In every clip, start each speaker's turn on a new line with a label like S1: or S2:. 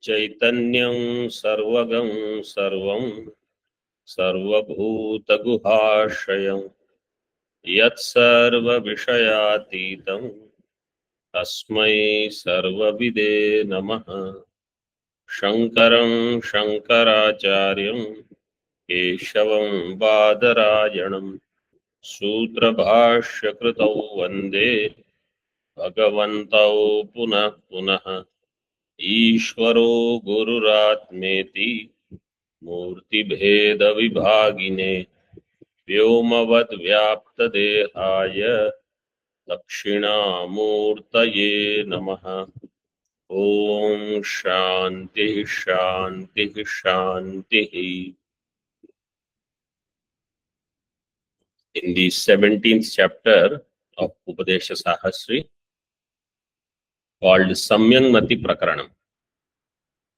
S1: चैतन्यं सर्वगं सर्वं सर्वभूतगुहाश्रयं यत्सर्वविषयातीतं तस्मै सर्वविदे नमः। शङ्करं शङ्कराचार्यं केशवं बादरायणं सूत्रभाष्यकृतौ वन्दे भगवन्तौ पुनः पुनः। ईश्वरो गुरुरात्मेति मूर्तिभेदविभागिने व्योमवद्व्याप्तदेहाय दक्षिणामूर्तये नमः। ओम शांति शांति शांति। In the 17th chapter of Upadesha Sahasri, called Samyangmati Prakaranam.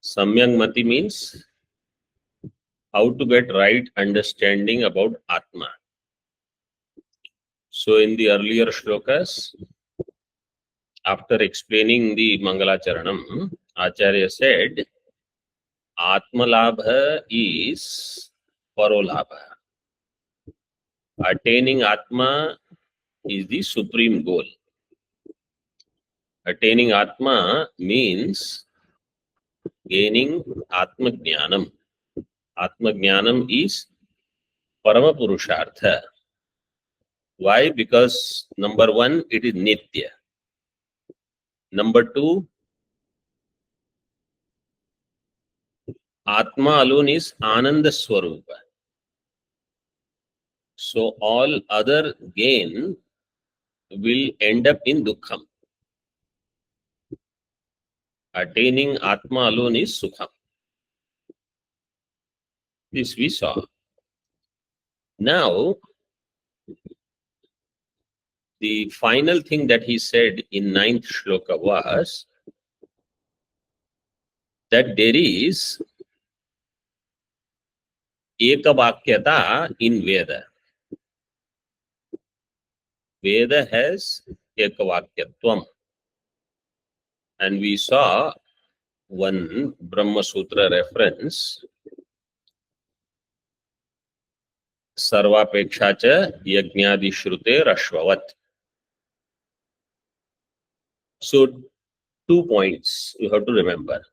S1: Samyangmati means how to get right understanding about Atma. So in the earlier shlokas, after explaining the Mangalacharanam, Acharya said, Atma Labha is Parolabha. Attaining Atma is the supreme goal. Attaining Atma means gaining Atma Jnanam. Atma Jnanam is Parama Purushartha. Why? Because number one, it is Nitya. Number two, Atma alone is Ananda Swarupa. So all other gain will end up in Dukkham. Attaining Atma alone is Sukham. This we saw. Now, the final thing that he said in 9th shloka was that there is Ekavakyata in Veda. Veda has Ekavakyatvam. And we saw one Brahma Sutra reference, Sarvapeksha cha Yajnadi Shrute Rashvavat. So 2 points you have to remember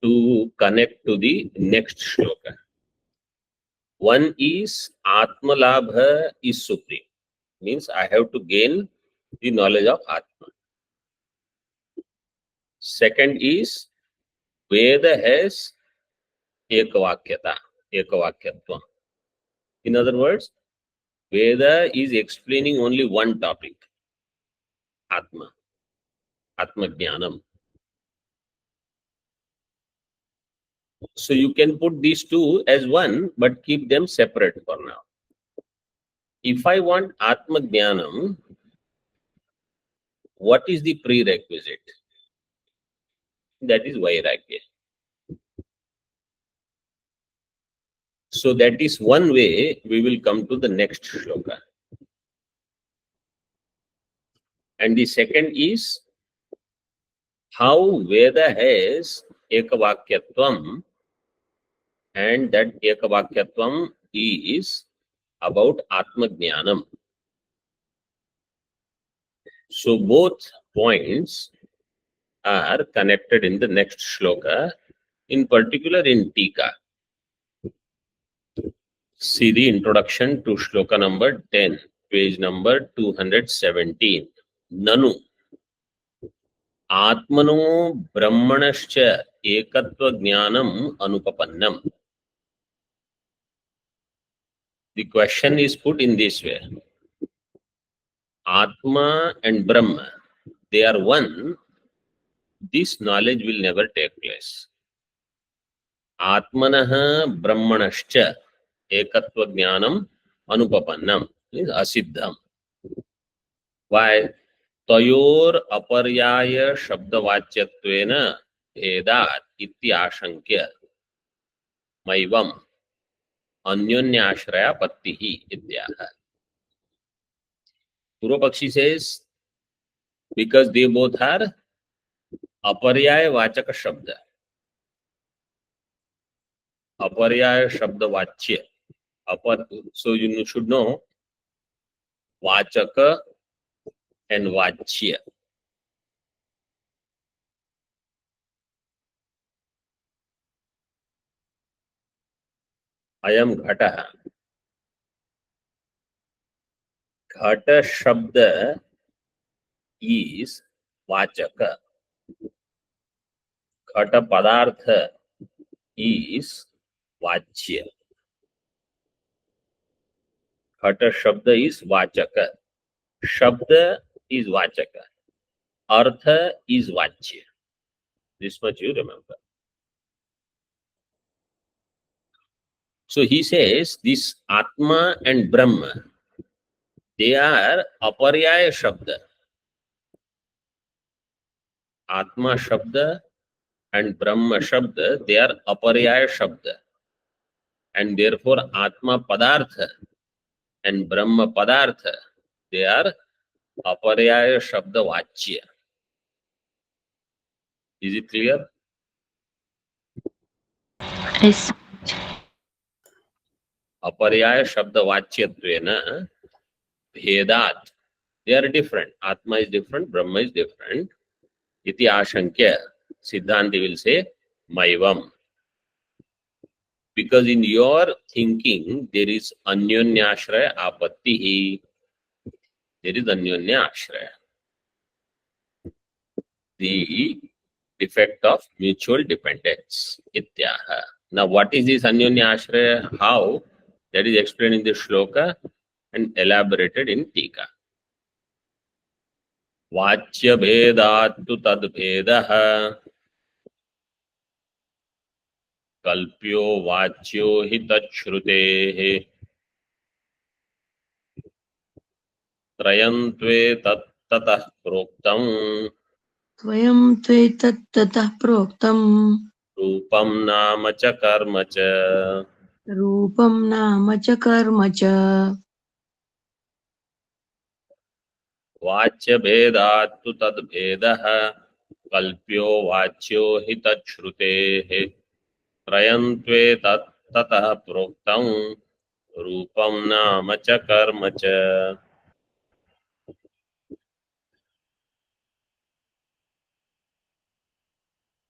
S1: to connect to the next shloka. One is Atma Labha is supreme. Means I have to gain the knowledge of Atma. Second is Veda has Ekavakyata, Ekavakyatvam. In other words, Veda is explaining only one topic, Atma, Atma Jnanam. So you can put these two as one, but keep them separate for now. If I want Atma Jnanam, what is the prerequisite? That is Vairagya. So that is one way we will come to the next shloka. And the second is how Veda has Ekavakyatvam, and that Ekavakyatvam is about Atma Jnanam. So both points are connected in the next shloka, in particular in Tika. See the introduction to shloka number 10, page number 217. Nanu Atmano Brahmanascha Ekatva Jnanam Anupapannam. The question is put in this way. Atma and Brahma, they are one. This knowledge will never take place. Atmanaha Brahmanascha Ekatva Jnanam Anupapannam is asiddham. Why? Tayor aparyaya shabdavachatvena bhedat iti ashankya maivam anyonyashraya pattihi idyaha. Purvapakshi says, because they both are aparyaya vachaka shabda. aparyaya shabda vachya. So you should know vachaka and vachya. Ayam ghata. Ghata shabda is vachaka. Ghata padartha is vachya. Ghata shabda is vachaka. Shabda is vachaka. Artha is vachya. This much you remember. So he says this Atma and Brahma, they are aparyaya shabda. Atma shabda and Brahma shabda, they are aparyaya shabda. And therefore Atma padartha and Brahma padartha, they are aparyaya shabda vachya. Is it clear?
S2: Yes.
S1: Aparyaya shabda vachyattvena bhedat. They are different. Atma is different, Brahma is different. Iti ashankya. Siddhanti will say maivam. Because in your thinking there is anyonyashraya apattihi. There is anyonyashraya. The effect of mutual dependence. Ityaha. Now what is this anyonyashraya? How? That is explained in the shloka and elaborated in Tika. Vachya bhedattu tad bhedaha kalpyo vachyo hi tachshrutehe trayantve tat tatah proktam
S2: Tvayam tvetat tatah proktam
S1: रूपम नाम च कर्म च
S2: रूपम नाम च कर्म च
S1: वाच्य भेदात्तु तद भेदः कल्प्यो वाच्यो हि तच्छ्रुतेः त्रयन्त्वे ततः प्रोक्तं रूपम नाम च कर्म च.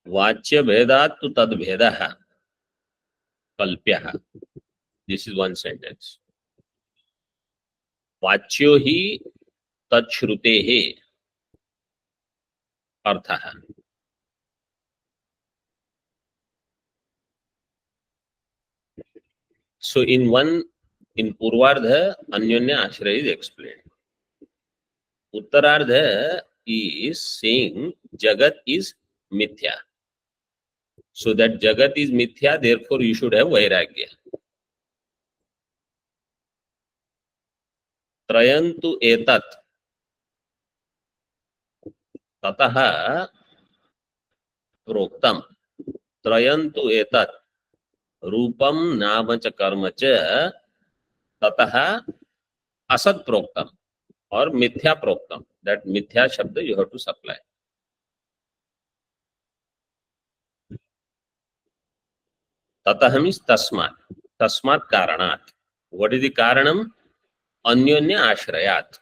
S1: वाच्य भेदात्तु तद भेदः कल्प्यः. This is one sentence. वाच्यो हि तच्छ्रुतेः अर्थः. So in Purvardha, Anyonya Ashraya is explained. Uttarardha is saying Jagat is Mithya. So that Jagat is Mithya, therefore you should have Vairagya. Trayantu etat tataha proktam. Trayantu etat rupam nama cha karma cha tataha asat proktam or mithya proktam. That mithya shabda you have to supply. Tatah means tasmat. Tasmat karanat. What is the karanam? Anyonya ashrayat.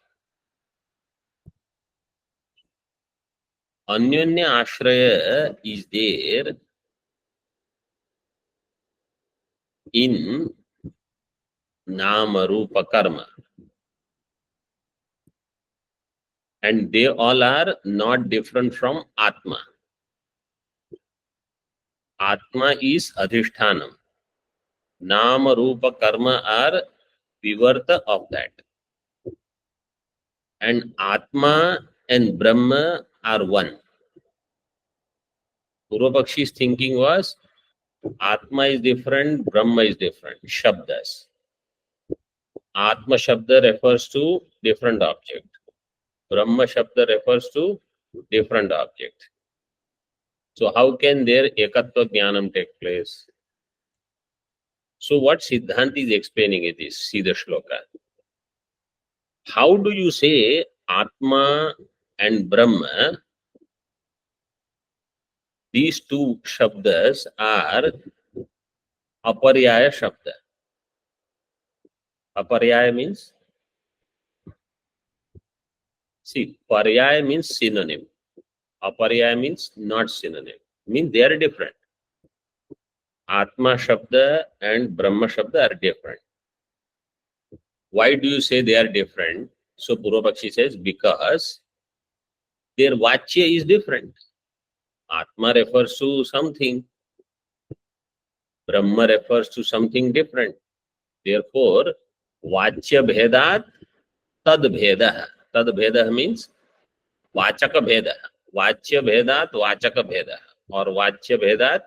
S1: Anyonya ashraya is there in nama rupa karma. And they all are not different from Atma. Atma is Adhishthanam. Nama rupa karma are vivarta of that. And Atma and Brahma are one. Purvapakshi's thinking was Atma is different, Brahma is different. Shabdas. Atma Shabda refers to different object. Brahma Shabda refers to different object. So how can their Ekatva Jnanam take place? So what Siddhanti is explaining it is, see the shloka. How do you say Atma and Brahma, these two Shabdas are Aparyaya Shabda. Aparyaya means, see, Paryaya means synonym. Aparyaya means not synonym. Means they are different. Atma Shabda and Brahma Shabda are different. Why do you say they are different? So Purvapakshi says, because their Vachya is different. Atma refers to something, Brahma refers to something different. Therefore, Vachya Bhedat Tad Bheda. Tad Bheda means Vachaka Bheda. Vachya Bhedat Vachaka Bheda. Or Vachya Bhedat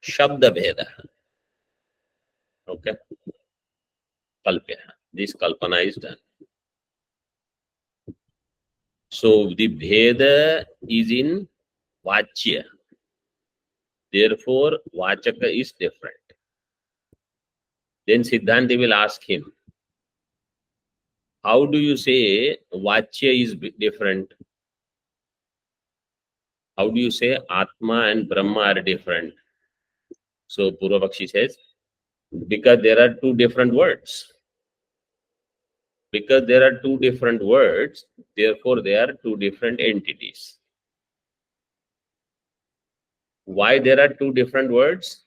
S1: Shabda Bheda. Okay. Kalpya. This Kalpana is done. So the Bheda is in Vachya. Therefore, Vachaka is different. Then Siddhanti will ask him, how do you say Vachya is different? How do you say Atma and Brahma are different? So Purvapakshi says, because there are two different words. Because there are two different words, therefore they are two different entities. Why there are two different words?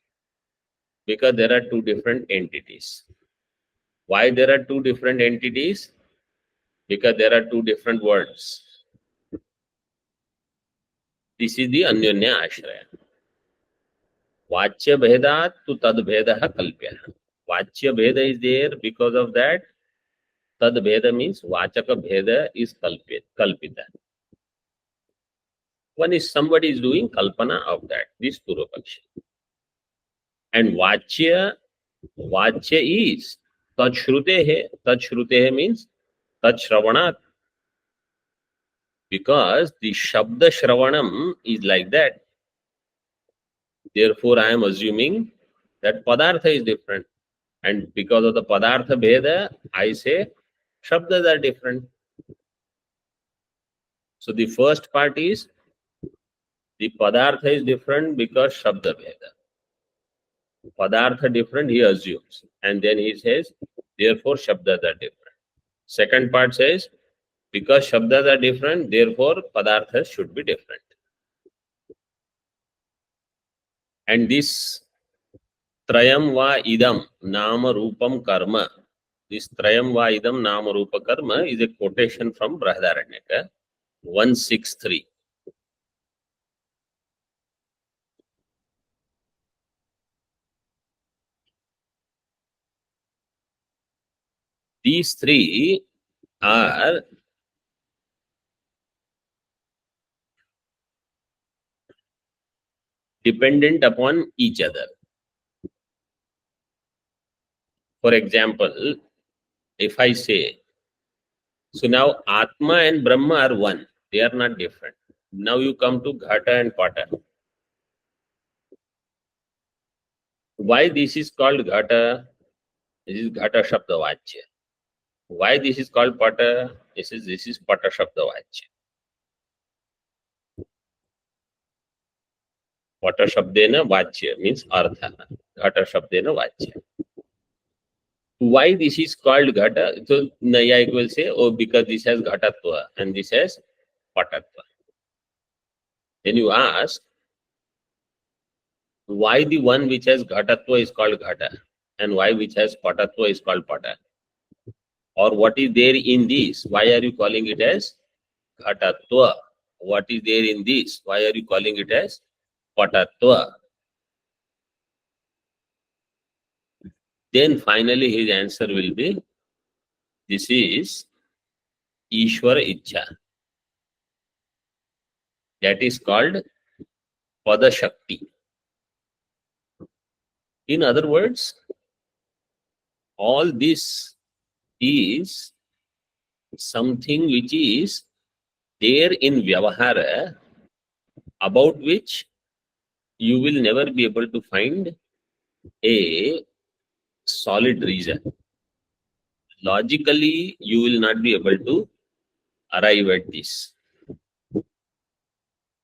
S1: Because there are two different entities. Why there are two different entities? Because there are two different words. This is the Anyonya Ashraya. Vachya Bhedat to Tad Bhedaha Kalpya. Vachya Bheda is there, because of that Tad Bheda means Vachaka Bheda is Kalpita. One is somebody is doing Kalpana of that, this Purvapakshi. And Vachya is Tat Shrutehe. Tat Shrutehe means Tat Shravanat. Because the Shabda Shravanam is like that. Therefore, I am assuming that Padartha is different. And because of the Padartha Bheda, I say Shabdas are different. So the first part is the Padartha is different because Shabda Bheda. Padartha different, he assumes. And then he says, therefore Shabdas are different. Second part says, because Shabdas are different, therefore Padarthas should be different. And this Trayam va idam nama rupam karma. This Trayam va idam nama rupa karma is a quotation from Brahadaranyaka 163. These three are dependent upon each other. For example, if I say, so now Atma and Brahma are one, they are not different. Now you come to Ghata and Pata. Why this is called Ghata? This is Ghata Shabda Vachya. Why this is called Pata? This is Pata Shabda Vachya. Pata Shabdena Vachya means Artha. Ghata Shabdena Vachya. Why this is called Ghata? So Nayayik will say, oh, because this has Ghatatva and this has Patatva. Then you ask, why the one which has Ghatatva is called Ghata and why which has Patatva is called Pata? Or what is there in this? Why are you calling it as Ghatatva? What is there in this? Why are you calling it as Patatva? Then finally his answer will be, this is Ishvara Ichha. That is called Pada Shakti. In other words, all this is something which is there in Vyavahara, about which you will never be able to find a solid reason. Logically, you will not be able to arrive at this.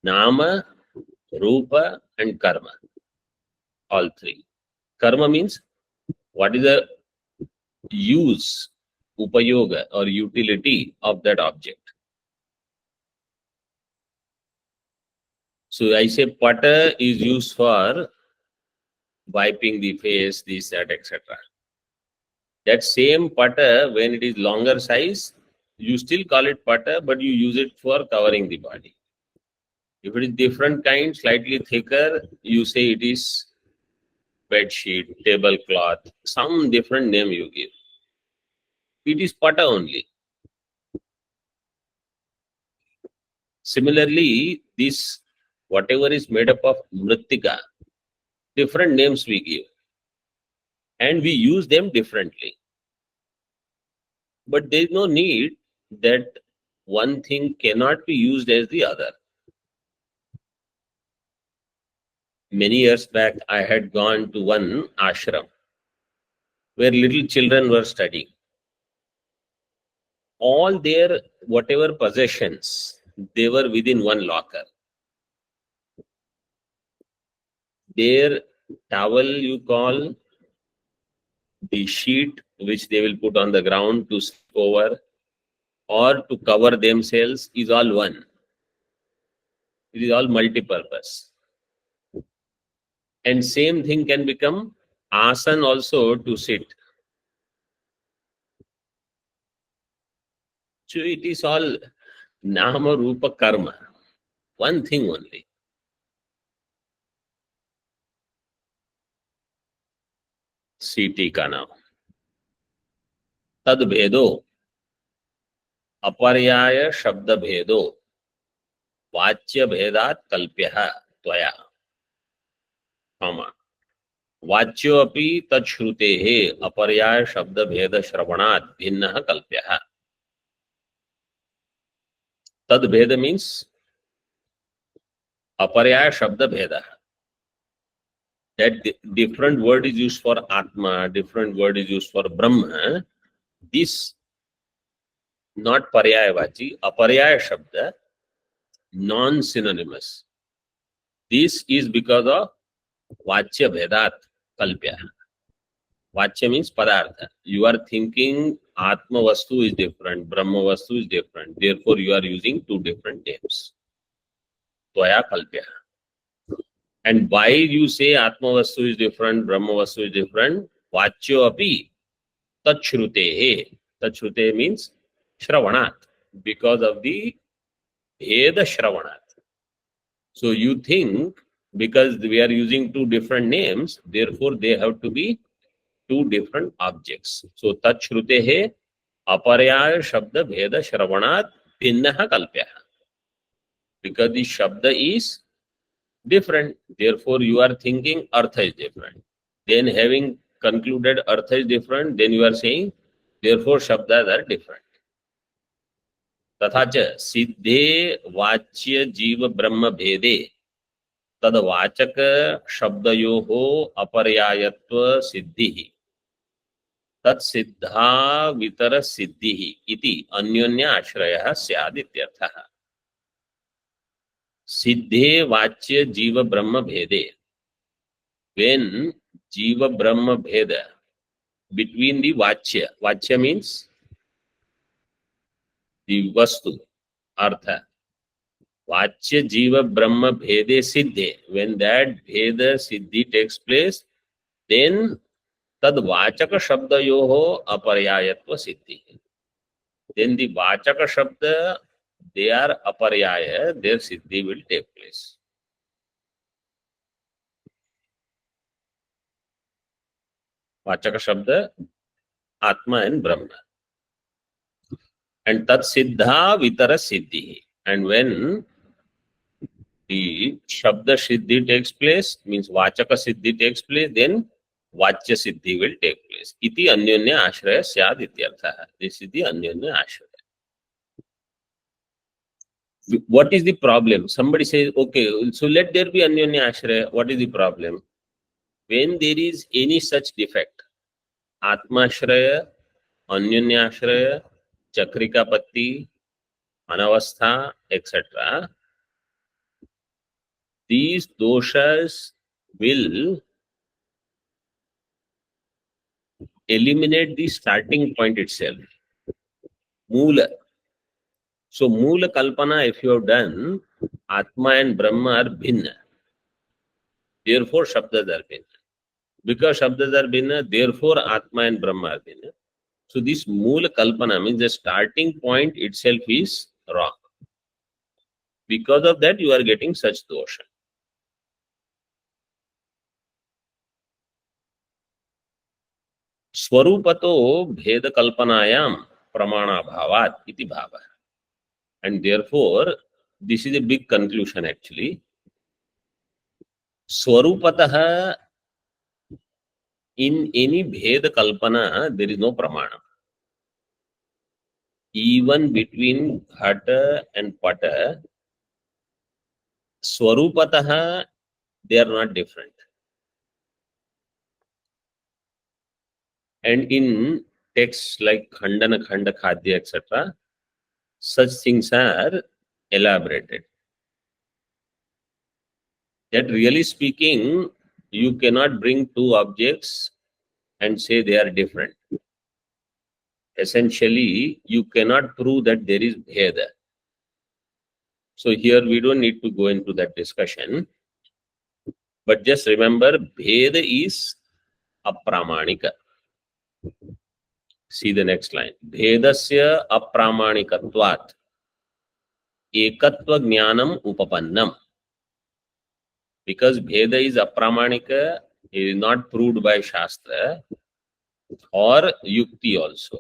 S1: Nama, Rupa and Karma. All three. Karma means what is the use, upayoga or utility of that object. So I say pata is used for wiping the face, this, that, etc. That same pata, when it is longer size, you still call it pata, but you use it for covering the body. If it is different kind, slightly thicker, you say it is bed sheet, tablecloth, some different name you give. It is pata only. Similarly, this whatever is made up of mrittika, different names we give, and we use them differently. But there is no need that one thing cannot be used as the other. Many years back, I had gone to one ashram where little children were studying. All their whatever possessions, they were within one locker. Their towel, you call, the sheet which they will put on the ground to sleep over or to cover themselves, is all one. It is all multi-purpose. And same thing can become asan also, to sit. So it is all nama rupa karma, one thing only. See tika now. Tad bhedo aparyaya shabda bhedo vachya bhedat kalpyaha tvaya, वाच्यो अपि तच्छ्रुतेः अपर्याय शब्द भेद श्रवणात् भिन्नः कल्प्यः. तद भेद means अपर्याय शब्द भेद. That different word is used for Atma, different word is used for Brahma. This not paryayavachi, aparyaya shabda, non-synonymous. This is because of vachya bhedat kalpya. Vachya means padartha. You are thinking Atma Vastu is different, Brahma Vastu is different. Therefore, you are using two different names. Tvaya kalpya. And why you say Atma Vastu is different, Brahma Vastu is different? Vachyo api tachrutehe. Tachrutehe means shravanat. Because of the Veda shravanat. So you think because we are using two different names, therefore they have to be two different objects. So tachrutehe aparyaya shabda bheda shravanat bhinnaha kalpyaha. Because the shabda is different, therefore you are thinking artha is different. Then having concluded artha is different, then you are saying therefore shabdas are different. तथा च सिद्धे वाच्य जीव ब्रह्म भेदे तद वाचक शब्दयोः अपर्यायत्व सिद्धिः तत्सिद्धा वितर सिद्धिः इति अन्योन्य आश्रयः स्याद् इत्यर्थः. सिद्धे वाच्य जीव ब्रह्म भेदे, when jiva brahma bheda between the vachya means the vastu, artha, vachya jiva brahma bhede siddhe, when that bheda siddhi takes place, then tad vachaka shabdayoho aparyayatva siddhi. Then the vachaka shabda, they are aparyaya, their siddhi will take place. Vachaka shabda, Atma and Brahma. And tat siddha vitara siddhi. And when the shabda siddhi takes place, means vachaka siddhi takes place, then vachya siddhi will take place. Iti anyonya ashraya syad ityartha. This is the anyonya ashraya. What is the problem? Somebody says, okay, so let there be anyonya ashraya. What is the problem? When there is any such defect, atma ashraya, anyonya ashraya, chakrika patti, anavastha, etc., these doshas will eliminate the starting point itself. Moola. So Moola Kalpana, if you have done, Atma and Brahma are Bhinna. Therefore, Shabdas are Bhinna. Because Shabdas are Bhinna, therefore Atma and Brahma are Bhinna. So this Moola Kalpana means the starting point itself is wrong. Because of that, you are getting such dosha. Swarupato Bheda Kalpanayam Pramana Bhavat iti bhava. And therefore, this is a big conclusion actually. Swarupataha, in any Bheda Kalpana, there is no Pramana. Even between Ghata and Pata, Swarupataha, they are not different. And in texts like Khandana, Khanda, Khadya, etc., such things are elaborated. That really speaking, you cannot bring two objects and say they are different. Essentially, you cannot prove that there is Bheda. So here we don't need to go into that discussion. But just remember, Bheda is apramanika. See the next line. Bhedasya apramanikatvat ekatva jnanam upapannam. Because Bheda is apramanika, it is not proved by Shastra or Yukti also.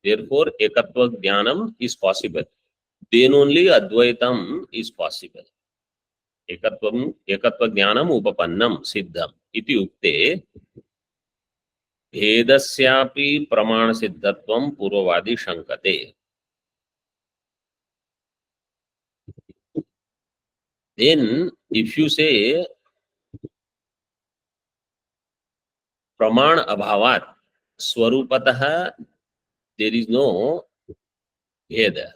S1: Therefore, ekatva jnanam is possible. Then only Advaitam is possible. Ekatva jnanam upapannam siddham iti ukte भेदस्यापि प्रमाण सिद्धत्वं पूर्ववादी शंकते. Then if you say praman abhavat swarupatah, there is no bheda,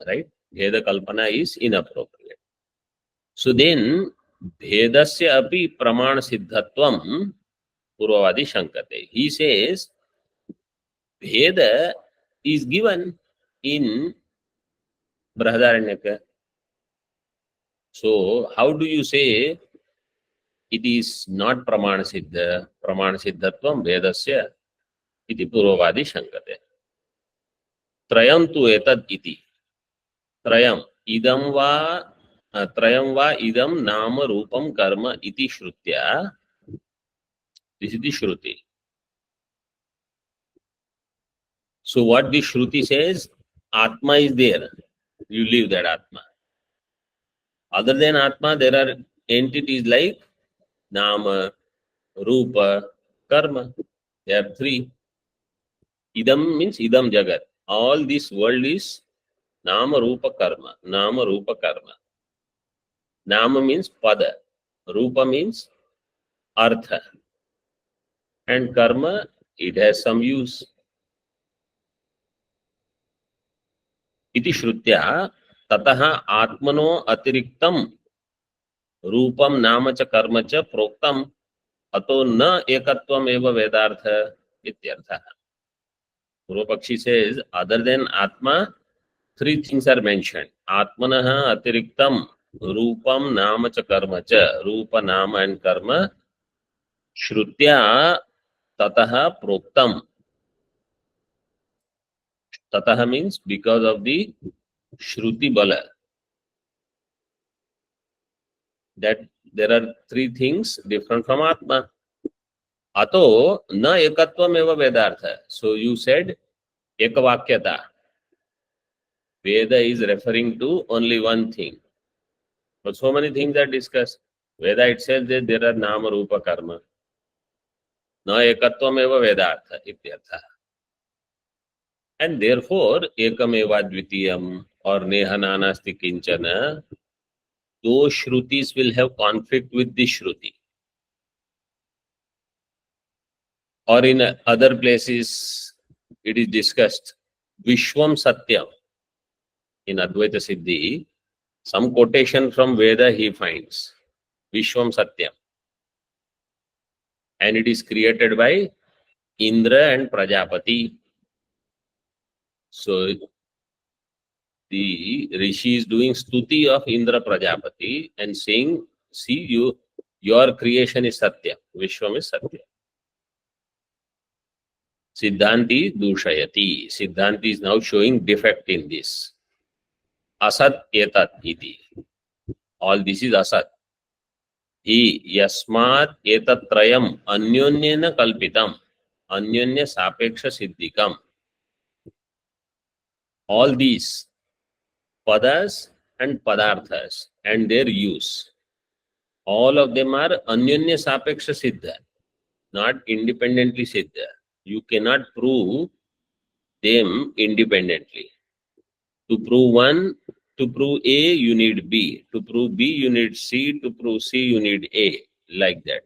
S1: right? Bheda kalpana is inappropriate. So then bhedasya api praman siddhatvam purvavadi shankate. He says bheda is given in Brahadaranyaka. So how do you say it is not pramana siddha? Pramana siddhatvam vedasya iti purvavadi shankate. Trayam tu etad iti. Trayam idam va idam nama rupam karma iti shrutya. This is the shruti. So what the shruti says, Atma is there. You leave that Atma. Other than Atma, there are entities like Nama, Rupa, Karma. There are three. Idam means Idam Jagat. All this world is Nama, Rupa, Karma. Nama, Rupa, Karma. Nama means Pada. Rupa means Artha. And Karma, it has some use. Iti Shrutya Tataha Atmano Atiriktam Rupam Nama cha Karma cha Proktam Ato na ekatvam eva vedartha ityartha. Purvapakshi says, other than Atma, three things are mentioned. Atmanaha atiriktam rupam nama cha karma cha. Rupa, nama and karma. Shrutya tataha proktam. Tataha means because of the Shruti bala. That there are three things different from Atma. Ato na ekatvam eva vedartha. So you said ekavakyata. Veda is referring to only one thing. But so many things are discussed. Veda itself says there are nama, rupa, karma. Na ekatvam eva vedartha ityartha. And therefore, ekam eva dvitiyam or neha nanasti kinchana, those shrutis will have conflict with this shruti. Or in other places, it is discussed. Vishwam Satyam. In Advaita Siddhi, some quotation from Veda he finds. Vishwam Satyam. And it is created by Indra and Prajapati. So the Rishi is doing stuti of Indra Prajapati and saying, see, your creation is Satya, Vishwam is Satya. Siddhanti Dushayati. Siddhanti is now showing defect in this. Asat etat iti. All this is asat. Hi yasmat etat trayam anyonyena kalpitam. Anyonya sapeksha siddhikam. All these padas and padarthas and their use, all of them are anyonya sapeksha siddha, not independently siddha. You cannot prove them independently. To prove one, to prove A, you need B. To prove B, you need C. To prove C, you need A. Like that.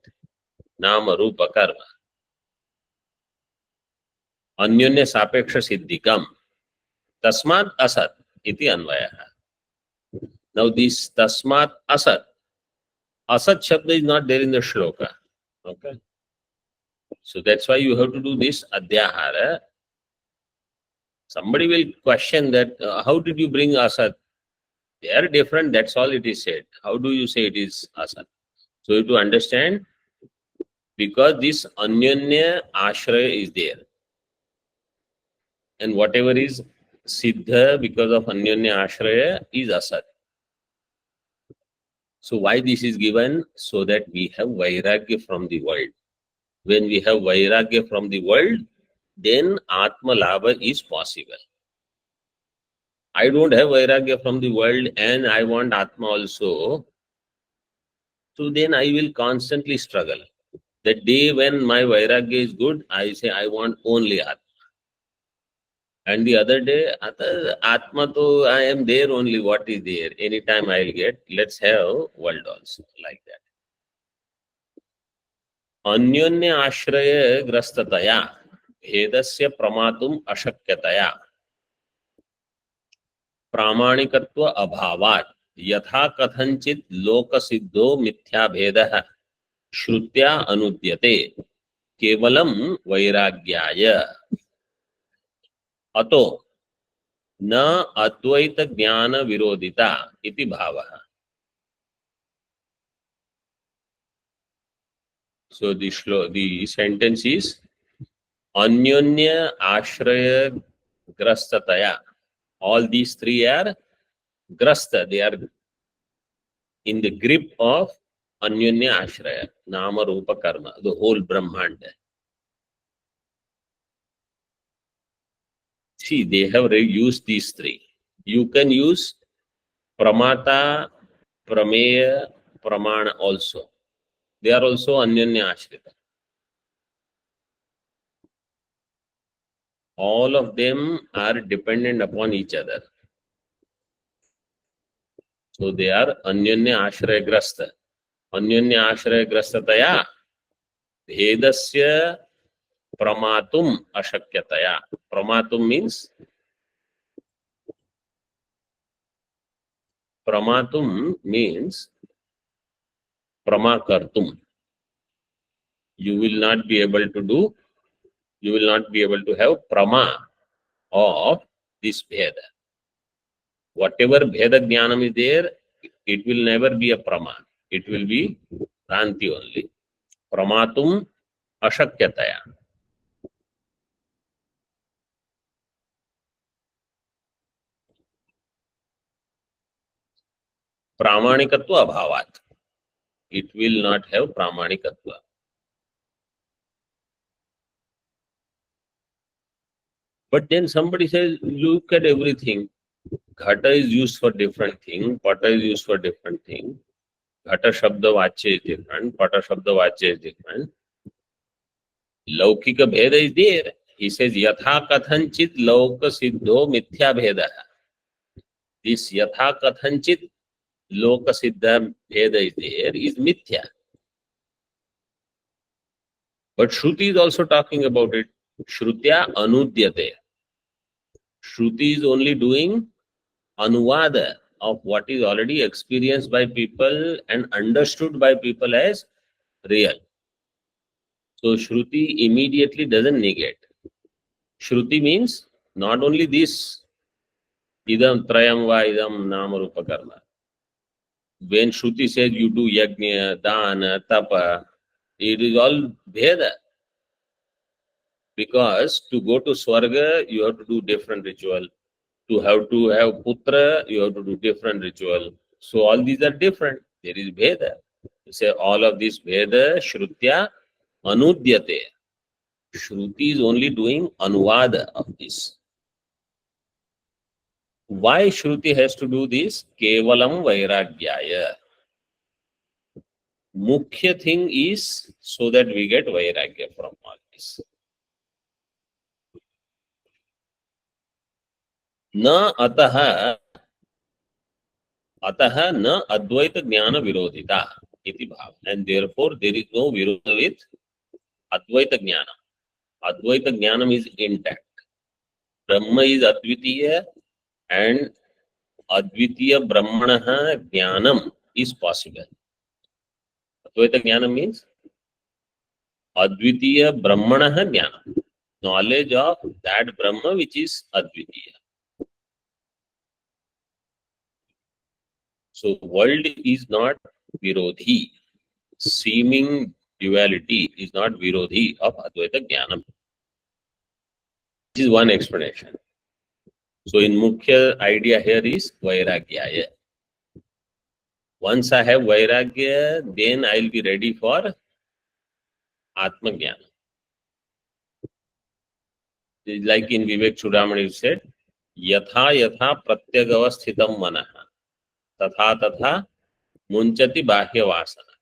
S1: Nama, Rupa, Karma. Anyonya sapeksha siddhikam. Tasmat asat iti anvayaha. Now this tasmat asat. Asat shabda is not there in the shloka. Okay. So that's why you have to do this adhyahara. Somebody will question that, how did you bring asat? They are different, that's all it is said. How do you say it is asat? So you have to understand, because this anyonya ashraya is there. And whatever is siddha because of anyonya ashraya is asat. So why this is given? So that we have vairagya from the world. When we have vairagya from the world, then Atma Labha is possible. I don't have vairagya from the world and I want Atma also. So then I will constantly struggle. The day when my vairagya is good, I say I want only Atma. And the other day, Atma to I am there only, what is there? Anytime I'll get, let's have world also, like that. Anyonya ashraya grastataya, bhedasya pramatum ashakyataya, प्रामाणिकत्व अभावात् यथा कथंचित लोक सिद्धो मिथ्या भेदः श्रुत्या अनुद्यते केवलम वैराग्याय अतो न अद्वैत ज्ञान विरोधिता इति भावः. So the sentence is anyonya ashraya grastataya. All these three are grasta, they are in the grip of anyonya ashraya, nama, rupa, karma, the whole Brahmanda. See, they have used these three. You can use pramata, prameya, pramana also. They are also anyonya ashrita. All of them are dependent upon each other. So they are anyonya ashraya grasta. Anyonya ashraya grastataya bhedasya pramatum ashakyataya. Pramatum means pramakartum. You will not be able to do, you will not be able to have prama of this bheda. Whatever bheda jnanam is there, it will never be a prama. It will be pranti only. Pramatum ashakyataya. Pramanikatva abhavat. It will not have pramanikatva. But then somebody says, look at everything. Ghata is used for different thing. Pata is used for different thing. Ghata shabda vachya is different. Pata shabda vachya is different. Laukika bheda is there. He says, yatha kathanchit lauka siddho mithya bheda. This yatha kathanchit loka siddha bheda is there, is mithya. But Shruti is also talking about it. Shrutya anudyate. Shruti is only doing anuvada of what is already experienced by people and understood by people as real. So Shruti immediately doesn't negate. Shruti means not only this, idam trayam va idam nama rupa karma. When Shruti says you do yajna, dana, tapa, it is all bheda. Because to go to Swarga, you have to do different ritual. To have putra, you have to do different ritual. So all these are different. There is bheda. You say all of this bheda, Shrutya, anudyate. Shruti is only doing anuvada of this. Why Shruti has to do this? Kevalam vairagyaya. Mukhya thing is so that we get vairagya from all this. Na ataha अतः न अद्वैत ज्ञान विरोधिता इति भाव and therefore there is no विरोध with अद्वैत ज्ञान अद्वैत ज्ञानम इज इंटैक्ट ब्रह्म इज अद्वितीय एंड अद्वितीय ब्रह्मणः ज्ञानम इज पॉसिबल अद्वैत ज्ञानम मीन्स अद्वितीय ब्रह्मणः ज्ञानम knowledge of that brahma which is advitiya. So world is not virodhi, seeming duality is not virodhi of Advaita Jnanam. This is one explanation. So in Mukhya idea here is Vairagyaya. Once I have Vairagya, then I will be ready for Atma Jnana. Like in Vivek Chudamani said, Yatha Yatha Pratyagavasthitam Manaha Tatha Tatha Munchati Bahya Vasana.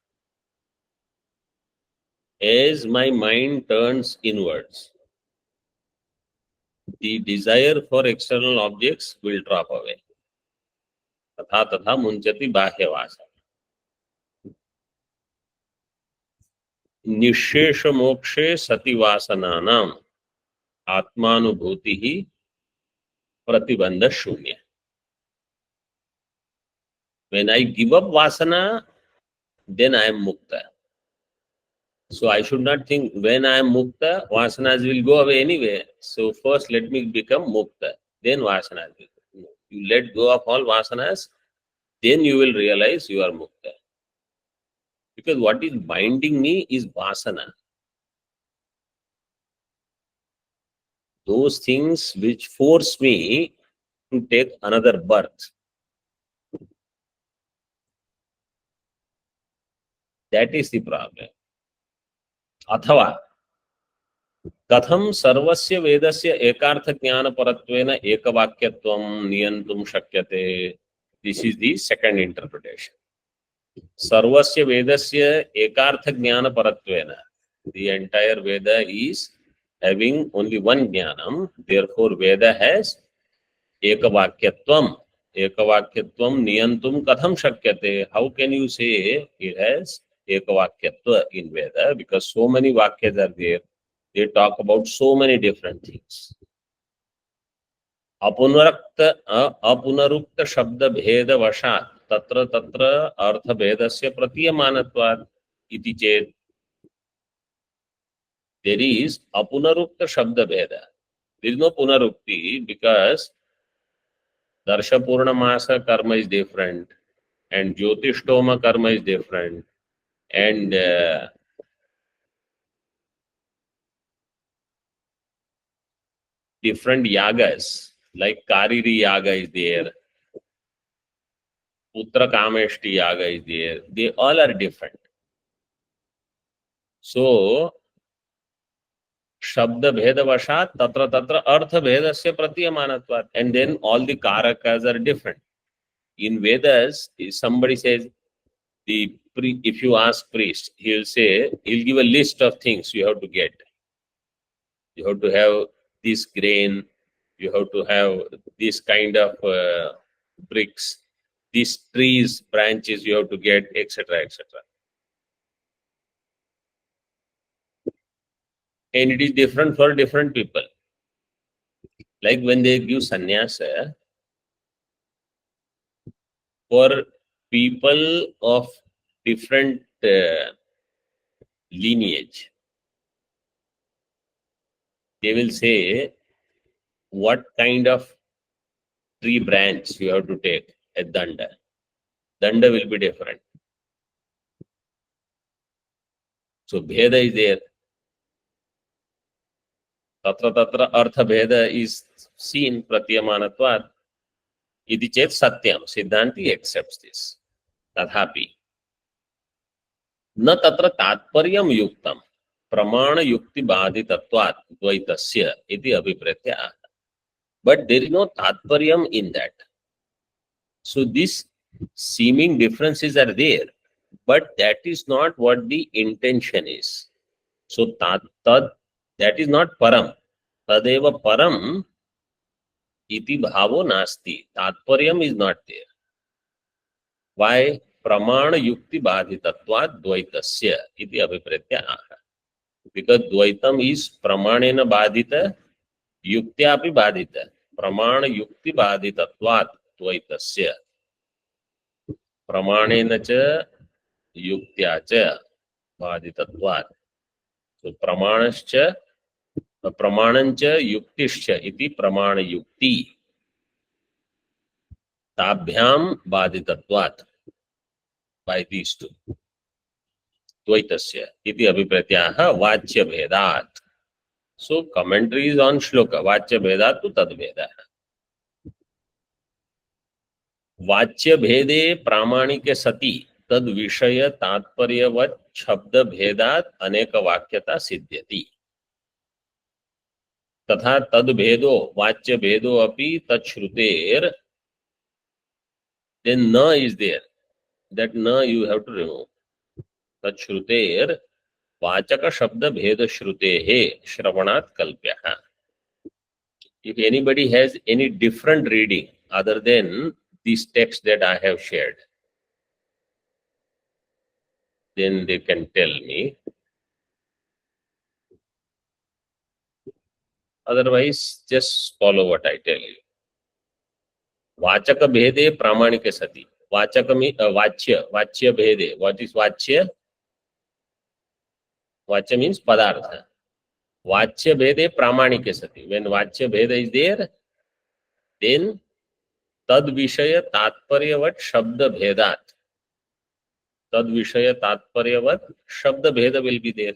S1: As my mind turns inwards, the desire for external objects will drop away. तथा तथा मुंचति बाह्यवास निशेष मोक्षे सति वासनानाम आत्मानुभूति ही प्रतिबंध शून्य. When I give up vasana, then I am mukta. So I should not think when I am mukta, vasanas will go away anyway. So first let me become mukta, then vasanas will go. You let go of all vasanas, then you will realize you are mukta. Because what is binding me is vasana. Those things which force me to take another birth. That is the problem. अथवा कथम सर्वस्य वेदस्य एकार्थ ज्ञान परत्वेन एकवाक्यत्वं नियन्तुं शक्यते. This is the second interpretation. सर्वस्य वेदस्य एकार्थ ज्ञान परत्वेन, the entire Veda is having only one jnanam, therefore Veda has ekavakyatvam. Ekavakyatvam niyantum katham shakyate. How can you say it has ekavakyatva in Veda? Because so many vakyas are there. They talk about so many different things. अपुनरुक्त शब्द भेद वशात् तत्र तत्र अर्थ भेदस्य प्रतीयमानत्वात् इति चेत् there is apunarukta shabda bheda. There is no punarukti because darsha purnamasa karma is different and jyotishtoma karma is different and different yagas like Kariri yaga is there, Putra Kameshti yaga is there. They all are different. So शब्द भेद वशात तत्र तत्र अर्थ भेदस्य प्रतीयमानत्वात्, and then all the karakas are different. In Vedas, if somebody says if you ask priest, he'll give a list of things you have to get. You have to have this grain, you have to have this kind of bricks, these trees, branches you have to get, etc., etc. And it is different for different people. Like when they give sannyasa, for people of different lineage, they will say what kind of tree branch you have to take at danda. Danda will be different. So bheda is there. Tatra tatra artha bheda is seen pratyamanatvat. Iti chet satyam. Siddhanti accepts this. Tathapi. न तत्र तात्पर्यं युक्तम प्रमाण युक्ति बाधितत्वात् द्वैतस्य इति अभिप्रेत्य आह. But there is no तात्पर्यम in that. So these seeming differences are there, but that is not what the intention is. So tad that is not param. Tadeva param iti bhavo nasti. Tatparyam is not there. Why? Pramana yukti badhitatvat dvaitasya iti abhipretya aha. Because dvaitam is pramanena badhita, yuktya api badhita. Pramana yukti badhitatvat dvaitasya. Pramanena cha yuktya cha badhitatvat. So pramanascha pramanancha yuktischa iti pramana yukti. Tabhyam badhitatvat. By these two. Dvaitasya iti abhipratyaha vachya bhedat. So commentaries on shloka vachya bhedat to tad bhedah. वाच्य भेदे प्रामाणिके सति तद विषय तात्पर्यवत् शब्द भेदात् अनेक वाक्यता सिद्ध्यति तथा तद भेदो वाच्य भेदो अपि तच्छ्रुतेर. then na is there. That na you have to remove. तच्छ्रुतेर वाचक शब्द भेद श्रुतेः श्रवणात् कल्प्यः. If anybody has any different reading other than these texts that I have shared, then they can tell me. Otherwise, just follow what I tell you. वाचक भेदे प्रामाणिक सति. वाचक में वाच्य वाच्य भेदे. What is वाच्य? Vacha means padartha. Vachya bhede pramanike sati. When vachya bheda is there, then tad vishaya tatparyavat shabda bhedat. Tad vishaya tatparyavat shabda bheda will be there.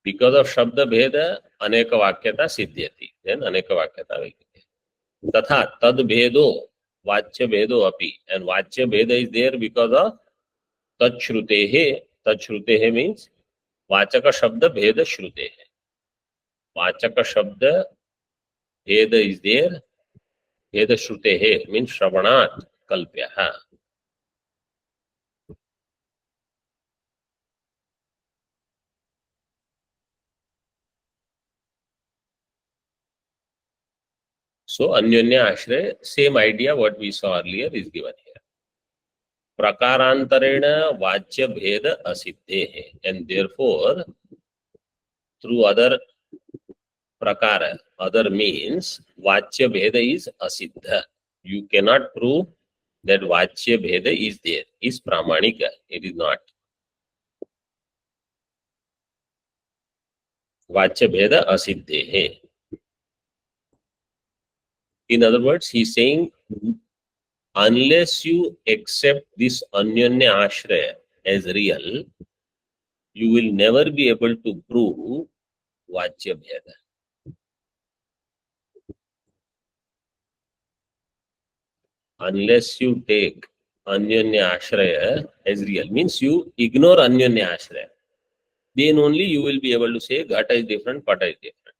S1: Because of shabda bheda, aneka vakyata siddhyati. Then aneka vakyata will be there. Tatha tad bhedo vachya bhedo api. And vachya bheda is there because of tad shrutehe. Tad shrutehe means वाचक शब्द भेद श्रुते है. वाचक शब्द भेद is there. भेद श्रुते है मीन्स श्रवणात् कल्प्यः. So अन्योन्य आश्रय, same idea what we saw earlier is given here. प्रकारांतरेण वाच्य भेद असिद्धे है. And therefore through other prakara, other means, vachya bheda is asiddha. You cannot prove that vachya bheda is there, is pramanika. It is not. Vachya bheda asiddhe hai. In other words, he is saying, unless you accept this anyanya ashraya as real, you will never be able to prove vachya bheda. Unless you take anyanya ashraya as real, means you ignore anyanya ashraya, then only you will be able to say ghata is different, pata is different.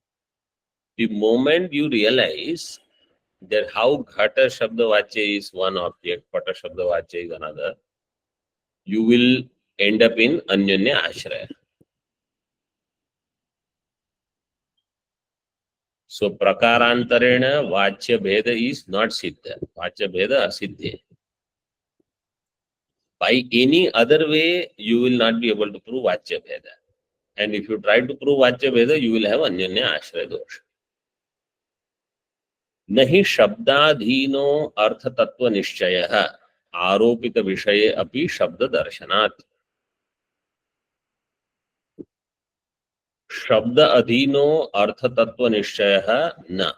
S1: The moment you realize that how ghata shabda vachya is one object, pata shabda vachya is another, you will end up in anyanya ashraya. So prakarantarena vachya bheda is not siddha. Vachya bheda asiddhe. By any other way, you will not be able to prove vachya bheda. And if you try to prove vachya bheda, you will have anyanya ashraya dosha. नहीं शब्दाधीनो अर्थ तत्व निश्चयः आरोपित विषये अपि शब्द दर्शनात्. शब्द अधीनो अर्थ तत्व निश्चयः न.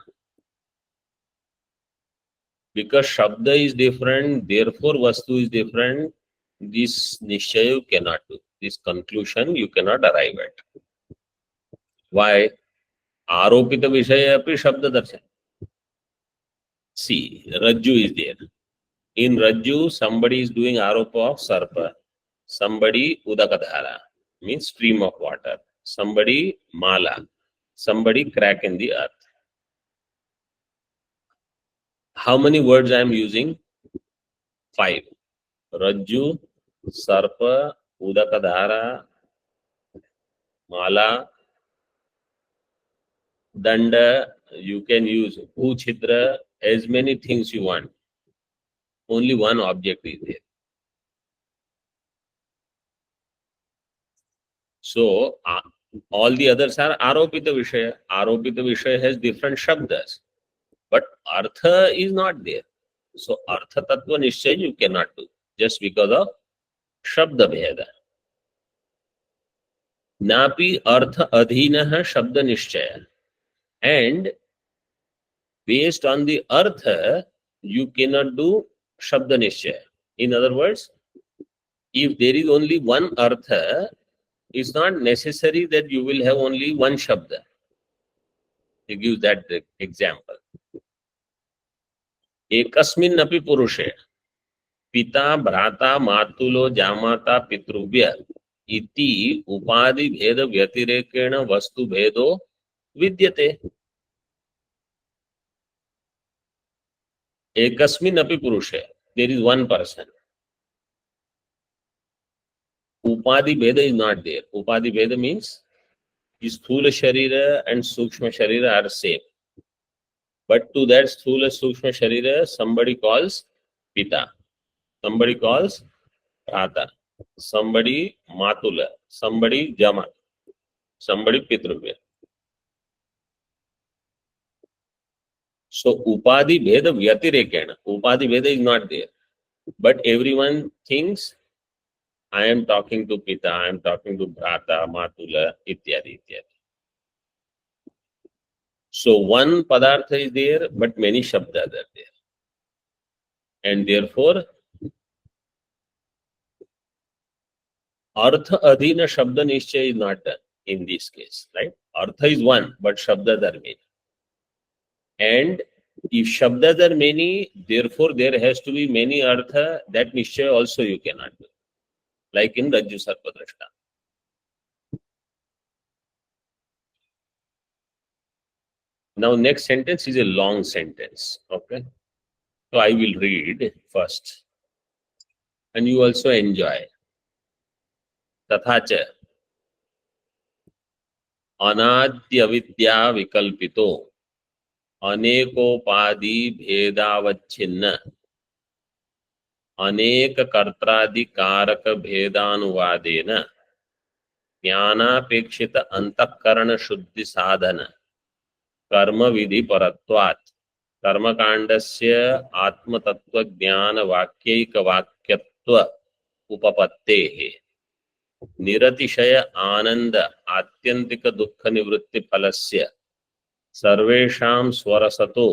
S1: Because Shabda is different, therefore Vastu is different, this Nishchaya you cannot do. This conclusion you cannot arrive at. Why? Aropita Vishaya api Shabda Darshan. See, Rajju is there. In Rajju, somebody is doing Aropa of Sarpa. Somebody Udakadhara, means stream of water. Somebody Mala. Somebody crack in the earth. How many words I am using? 5. Rajju, Sarpa, Udakadhara, Mala, Danda, you can use Uchitra, as many things you want. Only one object is there. So, all the others are Aropita Vishaya. Aropita Vishaya has different Shabdas. But Artha is not there. So, Artha Tattva Nishchay you cannot do. Just because of Shabda Bheda. Napi Artha Adhinaha Shabda Nishchaya. And based on the Artha, you cannot do Shabda Nishchaya. In other words, if there is only one Artha, it's not necessary that you will have only one Shabda. He gives that example. Ekasmin api purushe pita bhrata matulo jamata pitrubhya iti upadi bheda vyatirekena vastu bhedo vidyate. Ekasmin api purushe, there is one person. Upadi bheda is not there. Upadi bheda means Sthula Sharira and Sukshma Sharira are same. But to that Sthula Sukshma Sharira, somebody calls Pita, somebody calls Rata, somebody Matula, somebody Jama, somebody Pitrubhya. So Upadi Bheda Vyatirekena, Upadi Bheda is not there. But everyone thinks I am talking to Pita, I am talking to Bhrata, Matula, ityadi, ityadi. So one Padartha is there, but many Shabdas are there. And therefore, Artha Adhina Shabda Nishchay is not done in this case, right? Artha is one, but Shabdas are many. And if Shabdas are many, therefore there has to be many Artha, that Nishchay also you cannot do. Like in Rajju Sarpadrashta. Now next sentence is a long sentence, okay? So I will read first. And you also enjoy. Tathacha Anadyavidya Vikalpito Anekopadhi Bhedavachinna अनेक कर्त्रादि कारक भेदानुवादेन ज्ञानापेक्षित अंतःकरण शुद्धि साधन कर्म विधि परत्वात् कर्मकांडस्य आत्मतत्व ज्ञान वाक्यैक वाक्यत्व उपपत्तेः निरतिशय आनंद आत्यंतिक दुःख निवृत्ति फलस्य सर्वेषां स्वरसतो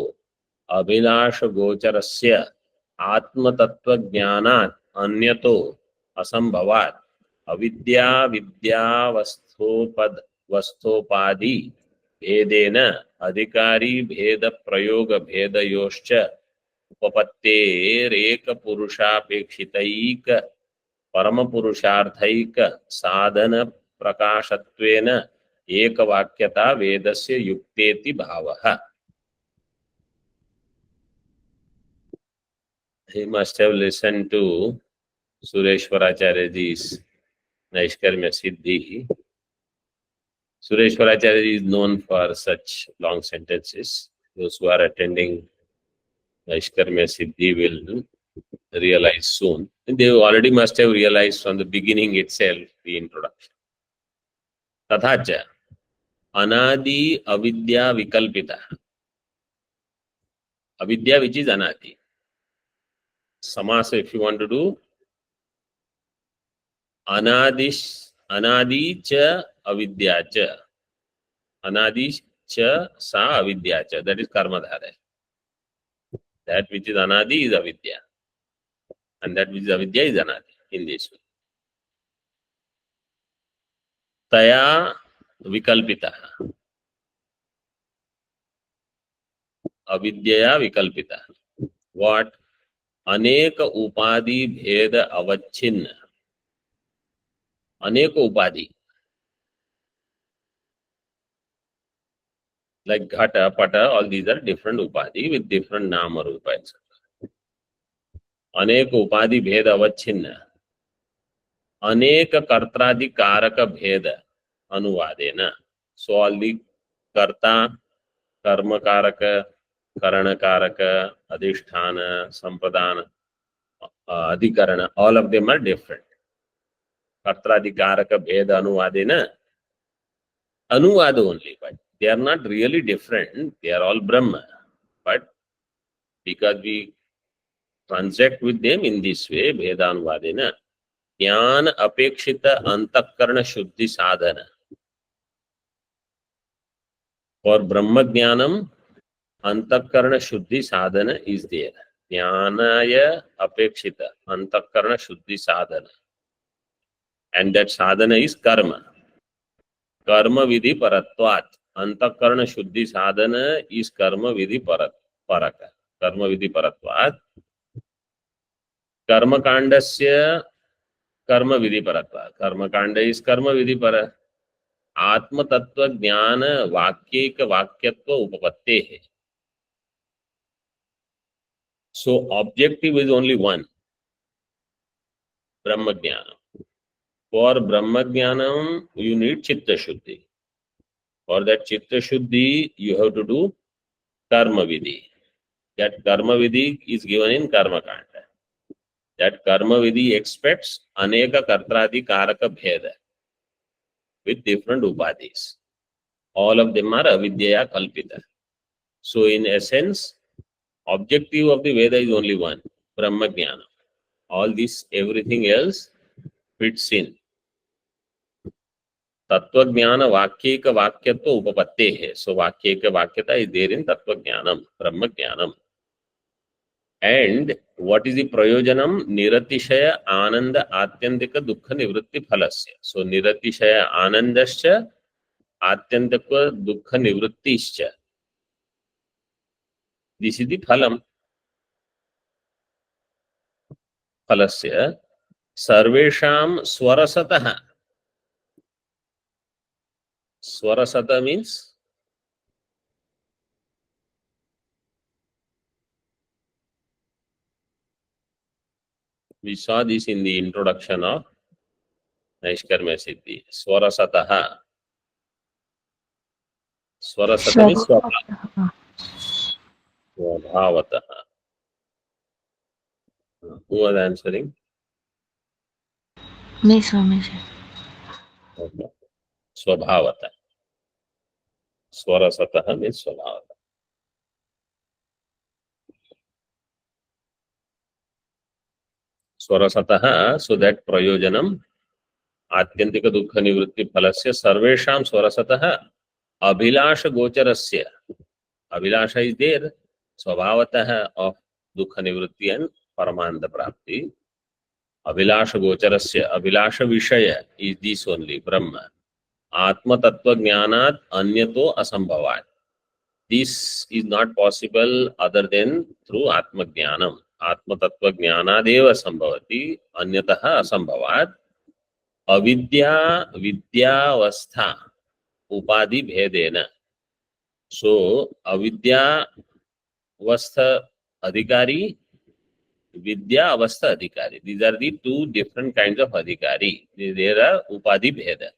S1: अभिलाष गोचरस्य आत्मतत्व ज्ञानात् अन्यतो असंभवात् अविद्या वस्तोपाधि भेदेन अधिकारी भेद प्रयोग भेदयोश्च उपपत्तेरेक पुरुषापेक्षितैक परम पुरुषार्थैक साधन प्रकाशत्वेन एक वाक्यता वेदस्य युक्तेति भावः. He must have listened to Sureshwaracharyaji's Naishkarmya Siddhi. Sureshwaracharya is known for such long sentences. Those who are attending Naishkarmya Siddhi will realize soon. And they already must have realized from the beginning itself, the introduction. Tathacha Anadi Avidya Vikalpita. Avidya, which is Anadi. Samasa, if you want to do, Anadi cha avidya cha. Anadi cha sa avidya cha. That is karmadhara. That which is anadi is avidya. And that which is avidya is anadi in this way. Taya vikalpita. Avidyaya vikalpita. What? अनेक उपाधि भेद अवच्छिन्न. अनेक उपाधि like ghata, pata, all these are different upadhi with different nama rupa, etc. अनेक उपाधि भेद अवच्छिन्न. अनेक कर्त्रादि कारक भेद अनुवादेन. So all the karta, karma karaka, karana karaka, adhisthana, sampadana, adhikarana, all of them are different. Kartradi karaka bheda anuvadena. Anuvada only, but they are not really different. They are all Brahma. But because we transact with them in this way, bheda anuvadena, jnana apekshita antakarana shuddhi sadhana. For Brahma Jnanam, antakarana shuddhi sadhana is there. Jnanaya apekshita antakarana shuddhi sadhana. And that sadhana is karma. Karma vidhi paratvat. Antakarana shuddhi sadhana is karma vidhi paraka. Karma vidhi paratvat. Karma kandasya karma vidhi paratvat. Karma kanda is karma vidhi para. Atma tattva jnana vakyeka vakyatva upapatte. So objective is only one. Brahma jnana. For Brahma jnanam, you need chitta shuddhi. For that chitta shuddhi, you have to do karma vidhi. That karma vidhi is given in karma kanda. That karma vidhi expects aneka kartradi karaka bheda with different upadhis. All of them are avidyaya kalpita. So in essence, objective of the Veda is only one, Brahma Jnana. All this, everything else fits in. Tattva Jnana Vakyeka Vakyatva Upapatte. So Vakyeka Vakyata is there in Tattva Jnanam, Brahma Jnanam. And what is the prayojanam? Niratishaya ananda atyandika dukkha nivritti phalasya. So niratishaya anandascha atyandika dukkha nivrittischa. This is the phalam. Phalasya sarvesham swarasataha. Swarasata means we saw this in the introduction of Naishkarmya Siddhi. Swarasataha. Swarasata means swabhavataha. Who was answering?
S2: Me, Swamiji.
S1: Okay. Swabhavata. Swarasataha means swabhavata. Swarasataha, so that prayojanam atyantika dukkha nivritti phalasya sarvesham swarasataha abhilasha gocharasya. Abhilasha is there, swabhavataha of dukkha nivritti and paramanda prapti. Abhilasha gocharasya, abhilasha vishaya is this only, Brahma. Atma tattva jnanat anyato asambhavat. This is not possible other than through Atma Jnanam. Atma tattva jnanadeva sambhavati anyataha asambhavat. Avidya vidyavastha upadhi bhedena. So avidya avastha adhikari, vidya avastha adhikari. These are the two different kinds of adhikari. There are upadhi bheda.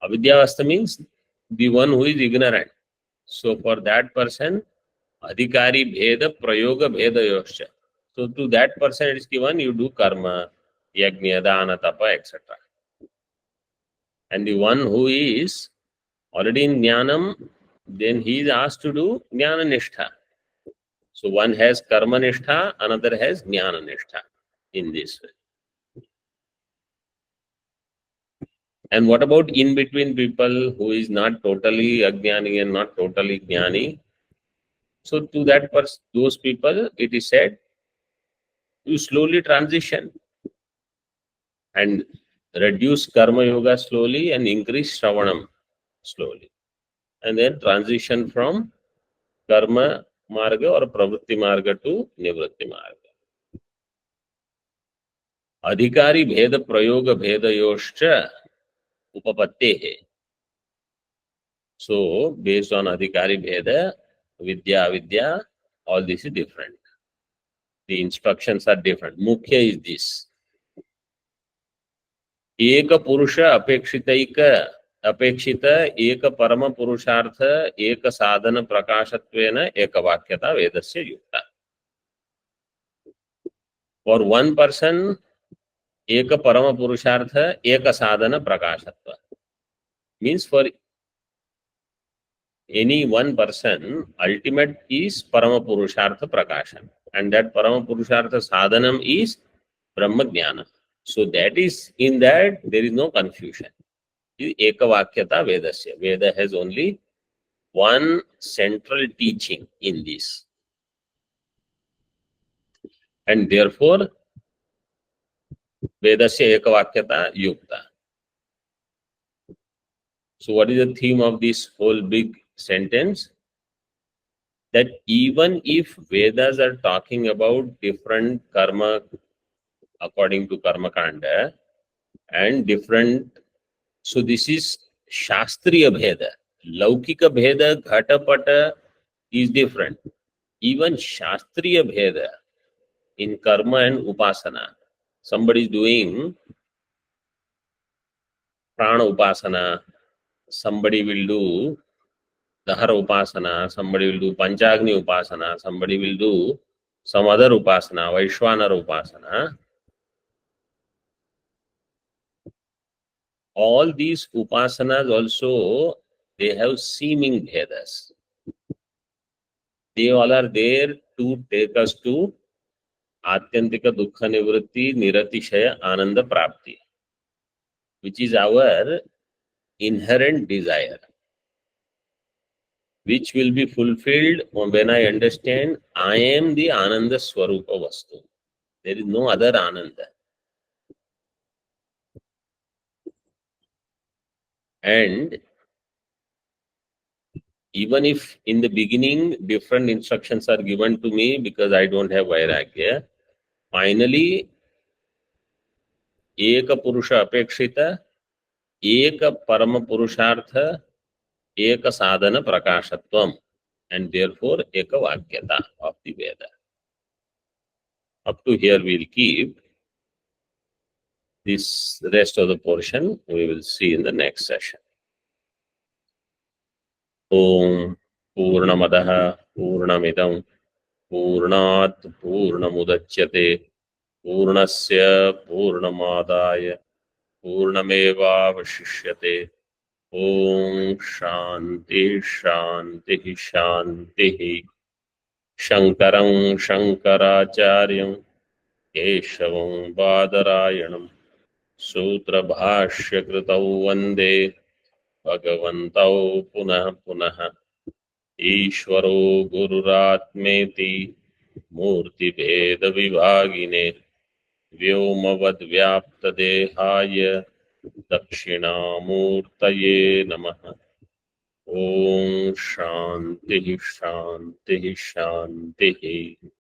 S1: Avidya avastha means the one who is ignorant. So for that person, adhikari bheda prayoga bheda yoscha. So to that person it is given, you do karma, yajna, dana, tapa, etc. And the one who is already in jnanam, then he is asked to do jnana nishtha. So one has karma nishtha, another has jnana nishtha in this way. And what about in between people who is not totally Ajnani and not totally Jnani? So to that person, those people, it is said, you slowly transition and reduce Karma Yoga slowly and increase Shravanam slowly. And then transition from Karma Marga or Pravritti Marga to Nivritti Marga. Adhikari Bheda Prayoga Bhedayoscha Upapattehe. So, based on Adhikari Bheda, Vidya, Avidya, all this is different. The instructions are different. Mukhya is this. Eka Purusha Apekshitaika Apekshita Eka Parama Purushartha Eka Sadhana Prakashatvena Eka Vakyata Vedasya Yukta. For one person, Eka Parama Purushartha Eka Sadhana Prakashatva. Means for any one person, ultimate is Parama Purushartha Prakashan. And that Parama Purushartha Sadhanam is Brahma Jnana. So that is, in that, there is no confusion. Eka Vakyata Vedasya. Veda has only one central teaching in this. And therefore, Vedasya Eka Vakyata Yukta. So what is the theme of this whole big sentence? That even if Vedas are talking about different karma according to Karma Kanda and different, so this is Shastriya Bheda. Laukika Bheda, Ghatapata is different. Even Shastriya Bheda in Karma and Upasana. Somebody is doing Prana Upasana, somebody will do Dahara Upasana, somebody will do Panchagni Upasana, somebody will do some other Upasana, Vaishwanara Upasana. All these Upasanas also, they have seeming Bhedas. They all are there to take us to Atyantika Dukkha Nivritti Niratishaya Ananda Prapti, which is our inherent desire, which will be fulfilled when I understand I am the Ananda Swarupa Vastu. There is no other Ananda. And even if in the beginning different instructions are given to me because I don't have Vairagya, finally, Eka Purusha Apekshita, Eka Parama Purushartha, Eka Sadhana Prakashatvam, and therefore Eka Vakyata of the Veda. Up to here we'll keep. This rest of the portion we will see in the next session. Om Purnamadaha Purnamidam Purnat Purnamudachyate Purnasya Purnamadaya Purnamevavashishyate. Om Shanti Shanti Shanti. Shankaram Shankaracharyam Keshavam Badarayanam Sutra Bhashya Kritau Vande Bhagavantau Punah Punah Ishvaro Gururatmeti Murti Bheda Vibhagine Vyomavad Vyapta Dehaya Dakshinamurtaye Namaha. Om Shanti Shanti Shanti.